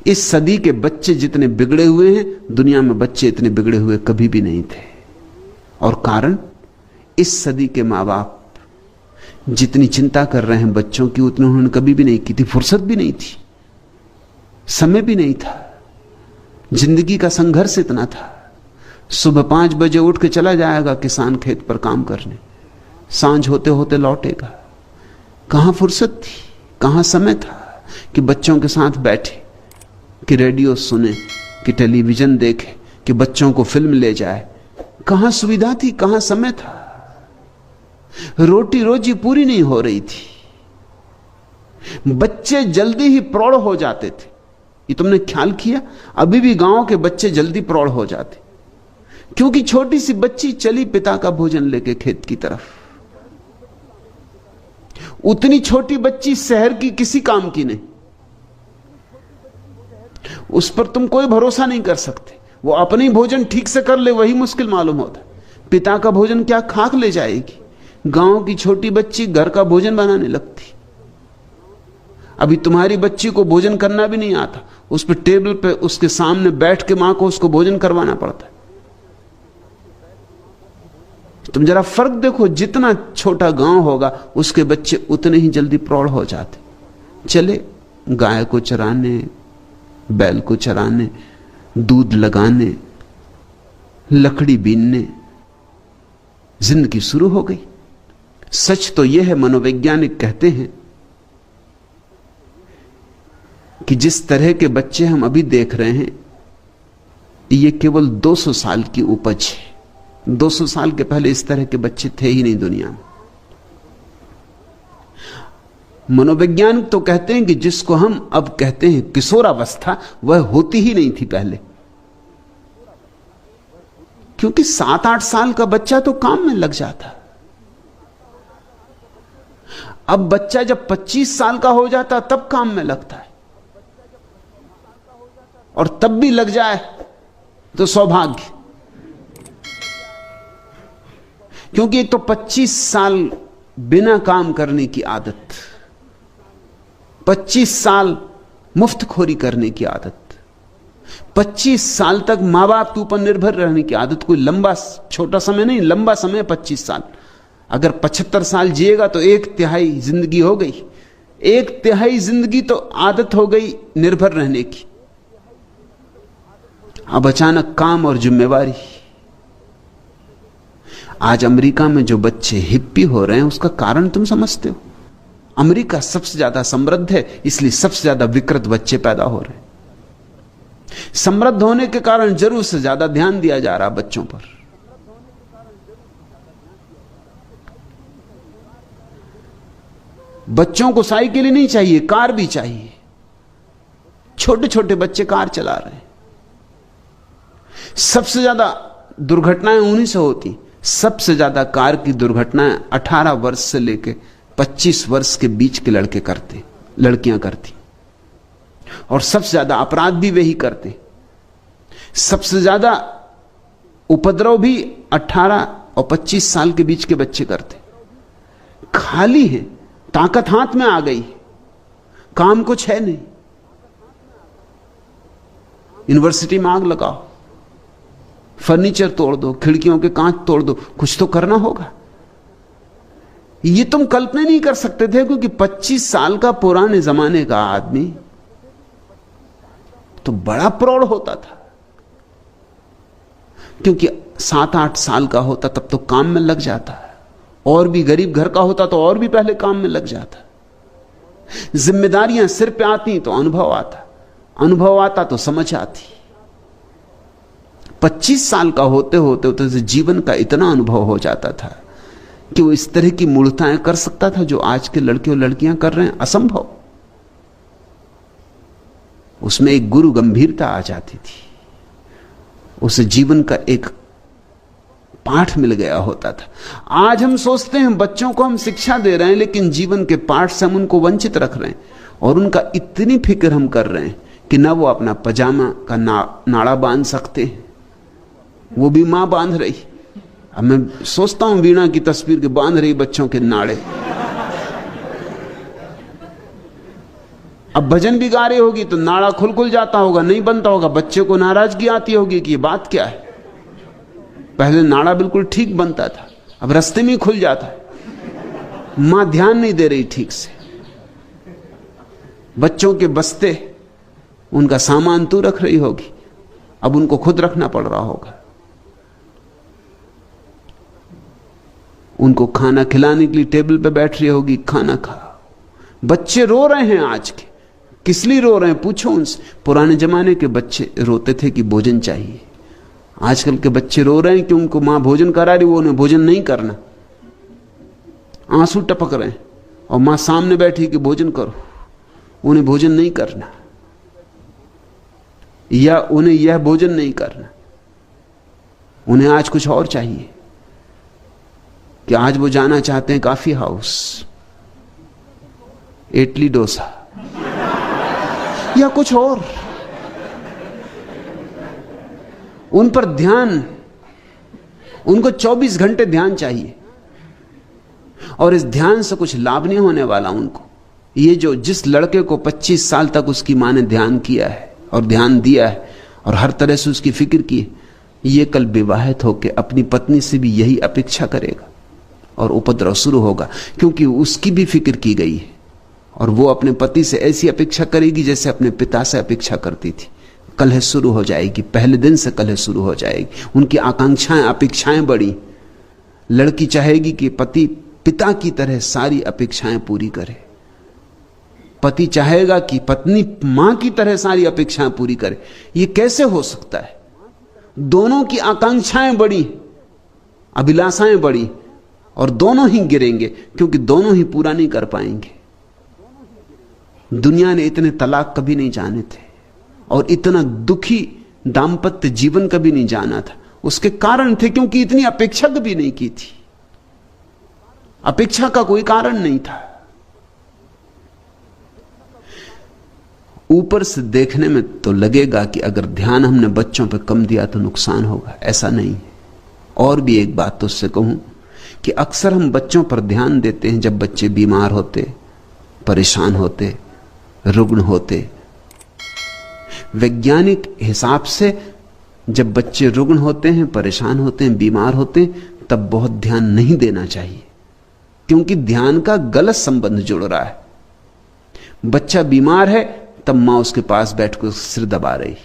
इस सदी के बच्चे जितने बिगड़े हुए हैं, दुनिया में बच्चे इतने बिगड़े हुए कभी भी नहीं थे। और कारण, इस सदी के माँ बाप जितनी चिंता कर रहे हैं बच्चों की, उतनी उन्होंने कभी भी नहीं की थी। फुर्सत भी नहीं थी, समय भी नहीं था, जिंदगी का संघर्ष इतना था। सुबह 5 बजे उठ के चला जाएगा किसान खेत पर काम करने, सांझ होते होते लौटेगा। कहां फुर्सत थी, कहां समय था कि बच्चों के साथ बैठे, कि रेडियो सुने, कि टेलीविजन देखे, कि बच्चों को फिल्म ले जाए। कहां सुविधा थी, कहां समय था। रोटी रोजी पूरी नहीं हो रही थी। बच्चे जल्दी ही प्रौढ़ हो जाते थे। ये तुमने ख्याल किया? अभी भी गांव के बच्चे जल्दी प्रौढ़ हो जाते, क्योंकि छोटी सी बच्ची चली पिता का भोजन लेके खेत की तरफ। उतनी छोटी बच्ची शहर की किसी काम की नहीं, उस पर तुम कोई भरोसा नहीं कर सकते। वो अपने ही भोजन ठीक से कर ले, वही मुश्किल मालूम होता है। पिता का भोजन क्या खाक ले जाएगी? गांव की छोटी बच्ची घर का भोजन बनाने लगती। अभी तुम्हारी बच्ची को भोजन करना भी नहीं आता, उस पर टेबल पे उसके सामने बैठ के मां को उसको भोजन करवाना पड़ता है। तुम जरा फर्क देखो, जितना छोटा गांव होगा उसके बच्चे उतने ही जल्दी प्रौढ़ हो जाते। चले गाय को चराने, बैल को चराने, दूध लगाने, लकड़ी बीनने, जिंदगी शुरू हो गई। सच तो यह है, मनोवैज्ञानिक कहते हैं कि जिस तरह के बच्चे हम अभी देख रहे हैं, ये केवल 200 साल की उपज है। 200 साल के पहले इस तरह के बच्चे थे ही नहीं दुनिया में। मनोवैज्ञानिक तो कहते हैं कि जिसको हम अब कहते हैं किशोरावस्था, वह होती ही नहीं थी पहले। क्योंकि 7-8 साल का बच्चा तो काम में लग जाता। अब बच्चा जब 25 साल का हो जाता तब काम में लगता है, और तब भी लग जाए तो सौभाग्य। क्योंकि एक तो 25 साल बिना काम करने की आदत, 25 साल मुफ्तखोरी करने की आदत, 25 साल तक मां बाप के ऊपर निर्भर रहने की आदत। कोई लंबा छोटा समय नहीं, लंबा समय 25 साल। अगर 75 साल जिएगा तो 1/3 जिंदगी हो गई। 1/3 जिंदगी तो आदत हो गई निर्भर रहने की। अब अचानक काम और जिम्मेवारी। आज अमेरिका में जो बच्चे हिप्पी हो रहे हैं, उसका कारण तुम समझते हो? अमेरिका सबसे ज्यादा समृद्ध है, इसलिए सबसे ज्यादा विकृत बच्चे पैदा हो रहे हैं। समृद्ध होने के कारण जरूर से ज्यादा ध्यान दिया जा रहा बच्चों पर। बच्चों को साइकिल ही नहीं चाहिए, कार भी चाहिए। छोटे छोटे बच्चे कार चला रहे हैं। सबसे ज्यादा दुर्घटनाएं उन्हीं से होती। सबसे ज्यादा कार की दुर्घटनाएं 18 वर्ष से लेकर 25 वर्ष के बीच के लड़के करते, लड़कियां करती। और सबसे ज्यादा अपराध भी वही करते। सबसे ज्यादा उपद्रव भी 18 और 25 साल के बीच के बच्चे करते। खाली है, ताकत हाथ में आ गई, काम कुछ है नहीं। यूनिवर्सिटी में आग लगाओ, फर्नीचर तोड़ दो, खिड़कियों के कांच तोड़ दो, कुछ तो करना होगा। ये तुम कल्पना नहीं कर सकते थे, क्योंकि 25 साल का पुराने जमाने का आदमी तो बड़ा प्रौढ़ होता था। क्योंकि 7-8 साल का होता तब तो काम में लग जाता है, और भी गरीब घर का होता तो और भी पहले काम में लग जाता। जिम्मेदारियां सिर पे आती तो अनुभव आता, अनुभव आता तो समझ आती। 25 साल का होते होते तो जीवन का इतना अनुभव हो जाता था कि वो इस तरह की मूर्खताएं कर सकता था जो आज के लड़के और लड़कियां कर रहे हैं। असंभव। उसमें एक गुरु गंभीरता आ जाती थी, उसे जीवन का एक पाठ मिल गया होता था। आज हम सोचते हैं बच्चों को हम शिक्षा दे रहे हैं, लेकिन जीवन के पाठ से हम उनको वंचित रख रहे हैं, और उनका इतनी फिक्र हम कर रहे हैं कि ना वो अपना पजामा का नाड़ा बांध सकते हैं, वो भी मां बांध रही। अब मैं सोचता हूं वीणा की तस्वीर के बांध रही बच्चों के नाड़े। अब भजन भी गा रही होगी तो नाड़ा खुल खुल जाता होगा, नहीं बनता होगा, बच्चे को नाराजगी आती होगी कि ये बात क्या है। पहले नाड़ा बिल्कुल ठीक बनता था, अब रास्ते में ही खुल जाता है। मां ध्यान नहीं दे रही ठीक से। बच्चों के बस्ते, उनका सामान तू रख रही होगी, अब उनको खुद रखना पड़ रहा होगा। उनको खाना खिलाने के लिए टेबल पे बैठ रही होगी, खाना खाओ। बच्चे रो रहे हैं आज के, किस लिए रो रहे हैं पूछो उनसे। पुराने जमाने के बच्चे रोते थे कि भोजन चाहिए। आजकल के बच्चे रो रहे हैं कि उनको मां भोजन करा रही, वो उन्हें भोजन नहीं करना, आंसू टपक रहे हैं, और मां सामने बैठी कि भोजन करो, उन्हें भोजन नहीं करना, या उन्हें यह भोजन नहीं करना, उन्हें आज कुछ और चाहिए। कि आज वो जाना चाहते हैं कॉफी हाउस, इडली डोसा या कुछ और। उन पर ध्यान, उनको 24 घंटे ध्यान चाहिए, और इस ध्यान से कुछ लाभ नहीं होने वाला उनको। ये जो जिस लड़के को 25 साल तक उसकी मां ने ध्यान किया है और ध्यान दिया है और हर तरह से उसकी फिक्र की है, ये कल विवाहित होकर अपनी पत्नी से भी यही अपेक्षा करेगा और उपद्रव शुरू होगा, क्योंकि उसकी भी फिक्र की गई है। और वो अपने पति से ऐसी अपेक्षा करेगी जैसे अपने पिता से अपेक्षा करती थी। कलह शुरू हो जाएगी, पहले दिन से कलह शुरू हो जाएगी। उनकी आकांक्षाएं, अपेक्षाएं बढ़ी। लड़की चाहेगी कि पति पिता की तरह सारी अपेक्षाएं पूरी करे, पति चाहेगा कि पत्नी मां की तरह सारी अपेक्षाएं पूरी करे। ये कैसे हो सकता है? दोनों की आकांक्षाएं बढ़ी, अभिलाषाएं बढ़ी, और दोनों ही गिरेंगे, क्योंकि दोनों ही पूरा नहीं कर पाएंगे। दुनिया ने इतने तलाक कभी नहीं जाने थे, और इतना दुखी दाम्पत्य जीवन कभी नहीं जाना था। उसके कारण थे क्योंकि इतनी अपेक्षा कभी नहीं की थी। अपेक्षा का कोई कारण नहीं था। ऊपर से देखने में तो लगेगा कि अगर ध्यान हमने बच्चों पर कम दिया तो नुकसान होगा, ऐसा नहीं है। और भी एक बात तो उससे कहूं कि अक्सर हम बच्चों पर ध्यान देते हैं जब बच्चे बीमार होते, परेशान होते, रुग्ण होते। वैज्ञानिक हिसाब से जब बच्चे रुग्ण होते हैं, परेशान होते हैं, बीमार होते हैं, तब बहुत ध्यान नहीं देना चाहिए, क्योंकि ध्यान का गलत संबंध जुड़ रहा है। बच्चा बीमार है तब मां उसके पास बैठकर सिर दबा रही।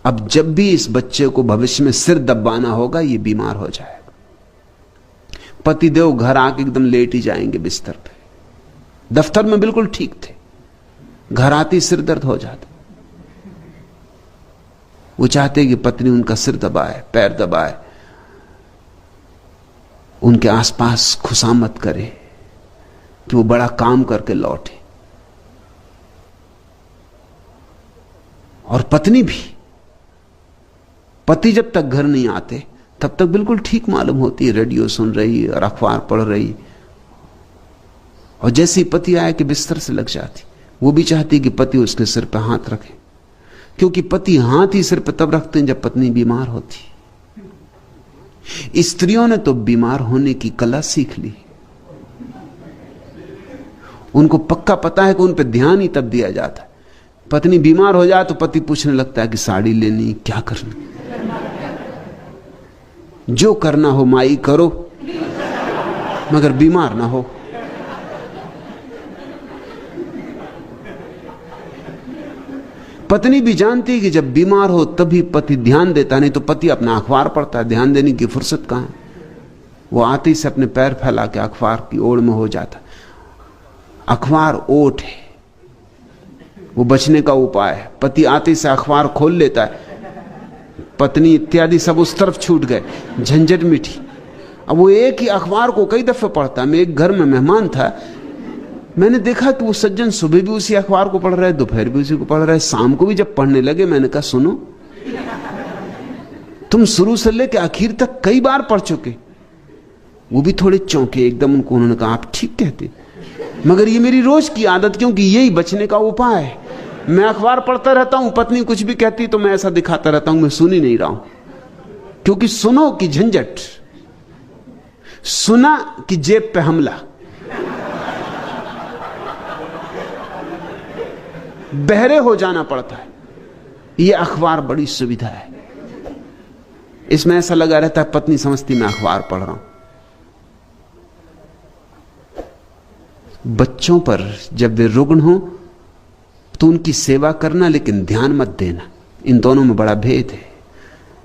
अब जब भी इस बच्चे को भविष्य में सिर दबाना होगा, ये बीमार हो जाएगा। पतिदेव घर आके एकदम लेट ही जाएंगे बिस्तर पे। दफ्तर में बिल्कुल ठीक थे, घर आती सिर दर्द हो जाता। वो चाहते कि पत्नी उनका सिर दबाए, पैर दबाए, उनके आसपास खुशामद करे कि वो बड़ा काम करके लौटे। और पत्नी भी, पति जब तक घर नहीं आते तब तक बिल्कुल ठीक मालूम होती है, रेडियो सुन रही और अखबार पढ़ रही, और जैसे ही पति आए कि बिस्तर से लग जाती। वो भी चाहती कि पति उसके सिर पर हाथ रखे, क्योंकि पति हाथ ही सिर पर तब रखते हैं जब पत्नी बीमार होती। स्त्रियों ने तो बीमार होने की कला सीख ली। उनको पक्का पता है कि उन पर ध्यान ही तब दिया जाता है। पत्नी बीमार हो जाए तो पति पूछने लगता है कि साड़ी लेनी, क्या करना, जो करना हो माई करो, मगर बीमार ना हो। पत्नी भी जानती है कि जब बीमार हो तभी पति ध्यान देता, नहीं तो पति अपना अखबार पढ़ता है, ध्यान देने की फुर्सत कहां है। वो आते ही से अपने पैर फैला के अखबार की ओर में हो जाता। अखबार ओट है, वो बचने का उपाय है। पति आते से अखबार खोल लेता है, पत्नी इत्यादि सब उस तरफ छूट गए, झंझट मिठी। अब वो एक ही अखबार को कई दफे पढ़ता। मैं एक घर में मेहमान था, मैंने देखा कि वो सज्जन सुबह भी उसी अखबार को पढ़ रहे, दोपहर भी उसी को पढ़ रहे, शाम को भी जब पढ़ने लगे, मैंने कहा सुनो, तुम शुरू से लेकर आखिर तक कई बार पढ़ चुके। वो भी थोड़े चौंके एकदम। उन्होंने कहा आप ठीक कहते, मगर ये मेरी रोज की आदत, क्योंकि यही बचने का उपाय है। मैं अखबार पढ़ता रहता हूं, पत्नी कुछ भी कहती तो मैं ऐसा दिखाता रहता हूं मैं सुन ही नहीं रहा हूं, क्योंकि सुनो कि झंझट, सुना कि जेब पे हमला। बहरे हो जाना पड़ता है। यह अखबार बड़ी सुविधा है, इसमें ऐसा लगा रहता है पत्नी समझती मैं अखबार पढ़ रहा हूं। बच्चों पर जब वे रुग्ण हो तो उनकी सेवा करना, लेकिन ध्यान मत देना। इन दोनों में बड़ा भेद है।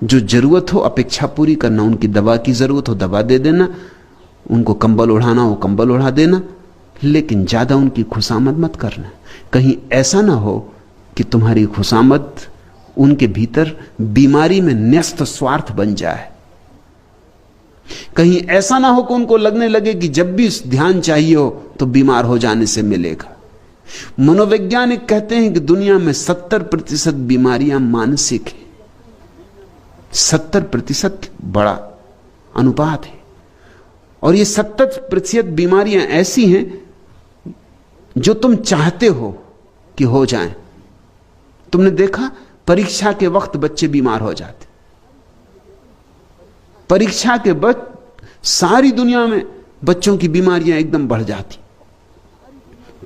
जो जरूरत हो अपेक्षा पूरी करना, उनकी दवा की जरूरत हो दवा दे देना, उनको कंबल ओढ़ाना हो कंबल ओढ़ा देना, लेकिन ज्यादा उनकी खुशामद मत करना। कहीं ऐसा ना हो कि तुम्हारी खुशामद उनके भीतर बीमारी में न्यस्त स्वार्थ बन जाए। कहीं ऐसा ना हो कि उनको लगने लगे कि जब भी ध्यान चाहिए हो तो बीमार हो जाने से मिलेगा। मनोवैज्ञानिक कहते हैं कि दुनिया में 70% बीमारियां मानसिक हैं। 70% बड़ा अनुपात है। और ये 70% बीमारियां ऐसी हैं जो तुम चाहते हो कि हो जाएं। तुमने देखा परीक्षा के वक्त बच्चे बीमार हो जाते। परीक्षा के वक्त सारी दुनिया में बच्चों की बीमारियां एकदम बढ़ जाती,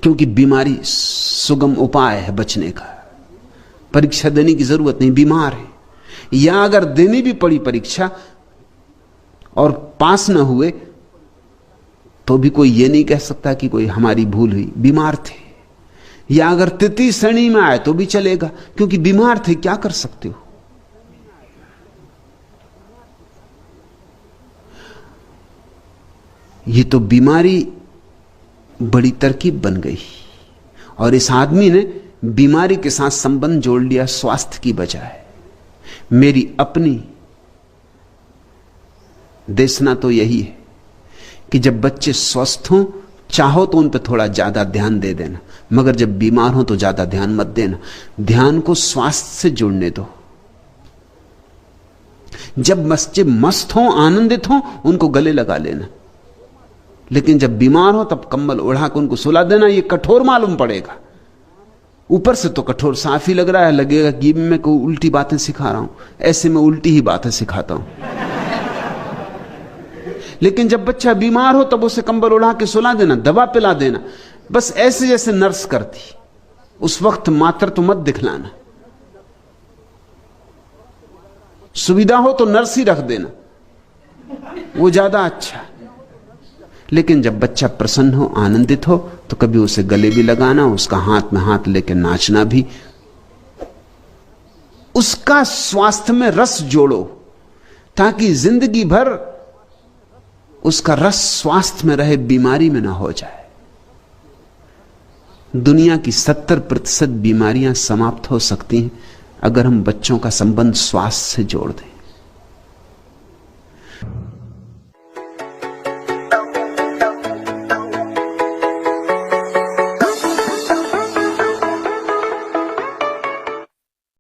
क्योंकि बीमारी सुगम उपाय है बचने का। परीक्षा देने की जरूरत नहीं, बीमार है। या अगर देनी भी पड़ी परीक्षा और पास ना हुए तो भी कोई ये नहीं कह सकता कि कोई हमारी भूल हुई, बीमार थे। या अगर तृतीय श्रेणी में आए तो भी चलेगा, क्योंकि बीमार थे, क्या कर सकते हो। ये तो बीमारी बड़ी तरकीब बन गई, और इस आदमी ने बीमारी के साथ संबंध जोड़ लिया स्वास्थ्य की बजाय। मेरी अपनी देशना तो यही है कि जब बच्चे स्वस्थ हों, चाहो तो उन पर थोड़ा ज्यादा ध्यान दे देना, मगर जब बीमार हो तो ज्यादा ध्यान मत देना। ध्यान को स्वास्थ्य से जोड़ने दो। जब बच्चे मस्त हों, आनंदित हों, उनको गले लगा लेना, लेकिन जब बीमार हो तब कंबल ओढ़ा कर उनको सुला देना। ये कठोर मालूम पड़ेगा, ऊपर से तो कठोर साफ ही लग रहा है, लगेगा कि मैं कोई उल्टी बातें सिखा रहा हूं। ऐसे में उल्टी ही बातें सिखाता हूं। लेकिन जब बच्चा बीमार हो तब उसे कंबल ओढ़ा के सुला देना, दवा पिला देना, बस ऐसे जैसे नर्स करती। उस वक्त मात्र तो मत दिखलाना। सुविधा हो तो नर्स ही रख देना, वो ज्यादा अच्छा। लेकिन जब बच्चा प्रसन्न हो, आनंदित हो, तो कभी उसे गले भी लगाना, उसका हाथ में हाथ लेकर नाचना भी। उसका स्वास्थ्य में रस जोड़ो, ताकि जिंदगी भर उसका रस स्वास्थ्य में रहे, बीमारी में ना हो जाए। दुनिया की 70% बीमारियां समाप्त हो सकती हैं अगर हम बच्चों का संबंध स्वास्थ्य से जोड़ दें।